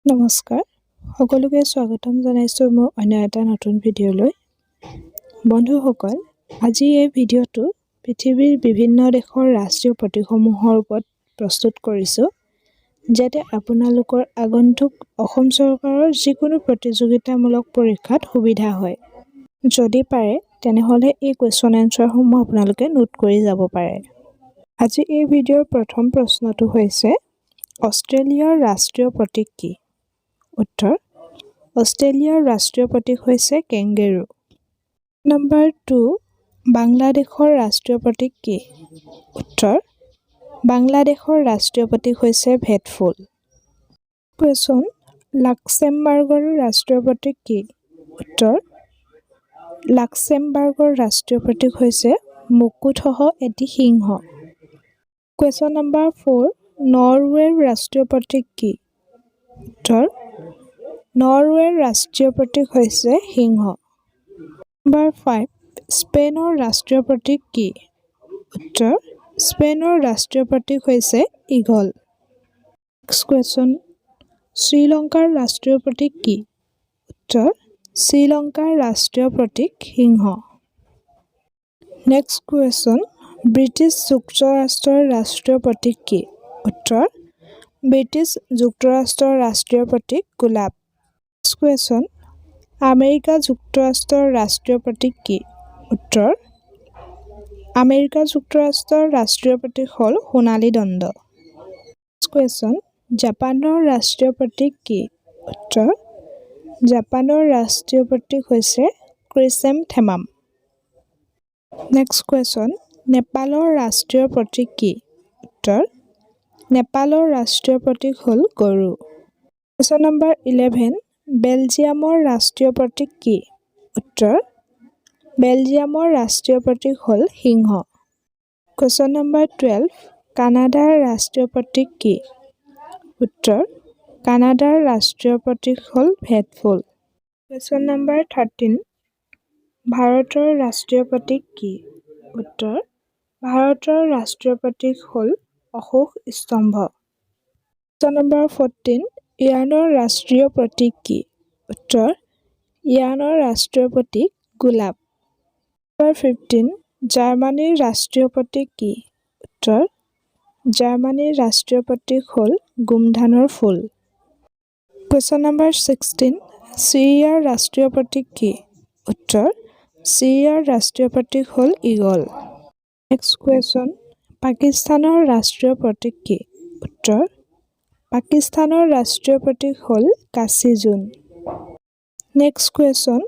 নমস্কাৰ সকলোকে স্বাগতম জনাইছো মোৰ অন্য এটা নতুন ভিডিঅ'লৈ বন্ধুসকল আজি এই ভিডিঅ'টো পৃথিৱীৰ বিভিন্ন দেশৰ ৰাষ্ট্ৰীয় প্ৰতীকসমূহৰ ওপৰত প্ৰস্তুত কৰিছো যাতে আপোনালোকৰ আগন্তুক অসম চৰকাৰৰ যিকোনো প্ৰতিযোগিতামূলক পৰীক্ষাত সুবিধা হয় যদি পাৰে তেনেহলে এই কোৱেশ্চন এনসাৰসমূহ আপোনালোকে নোট কৰি যাব পাৰে আজি এই ভিডিঅ'ৰ প্ৰথম প্ৰশ্নটো হৈছে অষ্ট্ৰেলিয়াৰ ৰাষ্ট্ৰীয় প্ৰতীক কি উত্তৰ অষ্ট্ৰেলিয়াৰ ৰাষ্ট্ৰীয় প্ৰতীক হৈছে কেংগেৰু নম্বৰ 2 বাংলাদেশৰ ৰাষ্ট্ৰীয় প্ৰতীক কি উত্তৰ বাংলাদেশৰ ৰাষ্ট্ৰীয় প্ৰতীক হৈছে ভেটফুল কোৱেশ্চন লাক্সেমবাৰ্গৰ ৰাষ্ট্ৰীয় প্ৰতীক কি উত্তৰ লাক্সেমবাৰ্গৰ ৰাষ্ট্ৰীয় প্ৰতীক হৈছে মুকুটসহ এটি সিংহ কোৱেশ্চন নম্বৰ 4 নৰৱেৰ ৰাষ্ট্ৰীয় প্ৰতীক কি উত্তৰ নৰৱেৰ ৰাষ্ট্ৰীয় প্ৰতীক হৈছে সিংহ নম্বৰ 5 স্পেনৰ ৰাষ্ট্ৰীয় প্ৰতীক কি উত্তৰ স্পেনৰ ৰাষ্ট্ৰীয় প্ৰতীক হৈছে ঈগল নেক্সট কোৱেশ্চন শ্ৰীলংকাৰ ৰাষ্ট্ৰীয় প্ৰতীক কি উত্তৰ শ্ৰীলংকাৰ ৰাষ্ট্ৰীয় প্ৰতীক সিংহ নেক্সট কোৱেশ্চন ব্ৰিটিছ যুক্তৰাষ্ট্ৰৰ ৰাষ্ট্ৰীয় প্ৰতীক কি উত্তৰ ব্ৰিটিছ যুক্তৰাষ্ট্ৰৰ ৰাষ্ট্ৰীয় প্ৰতীক গোলাপ নেক্সট কোৱেশ্চন আমেৰিকা যুক্তৰাষ্ট্ৰৰ ৰাষ্ট্ৰীয় প্ৰতীক কি উত্তৰ আমেৰিকা যুক্তৰাষ্ট্ৰৰ ৰাষ্ট্ৰীয় প্ৰতীক হ'ল সোণালী দণ্ড নেক্সট কোৱেশ্চন জাপানৰ ৰাষ্ট্ৰীয় প্ৰতীক কি উত্তৰ জাপানৰ ৰাষ্ট্ৰীয় প্ৰতীক হৈছে ক্ৰিচেন্থেমাম নেক্সট কোৱেশ্চন নেপালৰ ৰাষ্ট্ৰীয় প্ৰতীক কি উত্তৰ নেপালৰ ৰাষ্ট্ৰীয় প্ৰতীক হ'ল গৰু কোৱেশ্চন নম্বৰ 11 বেলজিয়ামৰ ৰাষ্ট্ৰীয় প্ৰতীক কি উত্তৰ বেলজিয়ামৰ ৰাষ্ট্ৰীয় প্ৰতীক হ'ল সিংহ কোৱেশ্চন নম্বৰ 12 কানাডাৰ ৰাষ্ট্ৰীয় প্ৰতীক কি উত্তৰ কানাডাৰ ৰাষ্ট্ৰীয় প্ৰতীক হ'ল ভেটফুল কোৱেশ্চন নম্বৰ 13 ভাৰতৰ ৰাষ্ট্ৰীয় প্ৰতীক কি উত্তৰ ভাৰতৰ ৰাষ্ট্ৰীয় প্ৰতীক হ'ল অশোক স্তম্ভ কোৱেশ্চন নম্বৰ 14 ইৰাণৰ ৰাষ্ট্ৰীয় প্ৰতীক কি উত্তৰ ইৰাণৰ ৰাষ্ট্ৰীয় প্ৰতীক গোলাপ নম্বৰ 15 জাৰ্মানীৰ ৰাষ্ট্ৰীয় প্ৰতীক কি উত্তৰ জাৰ্মানীৰ ৰাষ্ট্ৰীয় প্ৰতীক হ'ল গোমধানৰ ফুল কোৱেশ্চন নম্বৰ 16 চিৰিয়াৰ ৰাষ্ট্ৰীয় প্ৰতীক কি উত্তৰ চিৰিয়াৰ ৰাষ্ট্ৰীয় প্ৰতীক হ'ল ঈগল নেক্সট কোৱেশ্চন পাকিস্তানৰ ৰাষ্ট্ৰীয় প্ৰতীক কি উত্তৰ পাকিস্তানৰ ৰাষ্ট্ৰীয় প্ৰতীক হ'ল কাচিজুন নেক্সট কোৱেশ্চন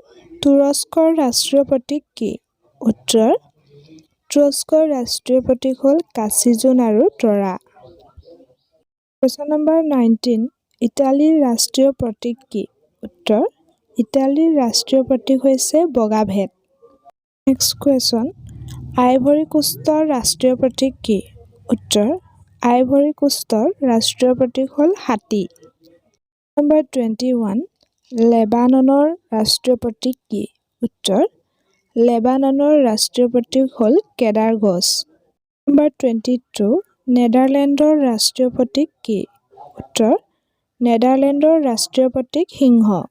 তুৰস্কৰ ৰাষ্ট্ৰীয় প্ৰতীক কি উত্তৰ তুৰস্কৰ ৰাষ্ট্ৰীয় প্ৰতীক হ'ল কাচিজুন আৰু তৰা কোৱেশ্চন নম্বৰ 19 ইটালীৰ ৰাষ্ট্ৰীয় প্ৰতীক কি উত্তৰ ইটালীৰ ৰাষ্ট্ৰীয় প্ৰতীক হৈছে বগা ভেট নেক্সট কোৱেশ্চন আইভৰি কোষ্টৰ ৰাষ্ট্ৰীয় প্ৰতীক কি উত্তৰ আইভৰি কোষ্টৰ ৰাষ্ট্ৰীয় প্ৰতীক হ'ল হাতী নম্বৰ 21 লেবাননৰ ৰাষ্ট্ৰীয় প্ৰতীক কি উত্তৰ লেবাননৰ ৰাষ্ট্ৰীয় প্ৰতীক হ'ল কেদাৰ গছ নম্বৰ 22 নেদাৰলেণ্ডৰ ৰাষ্ট্ৰীয় প্ৰতীক কি উত্তৰ নেদাৰলেণ্ডৰ ৰাষ্ট্ৰীয় প্ৰতীক সিংহ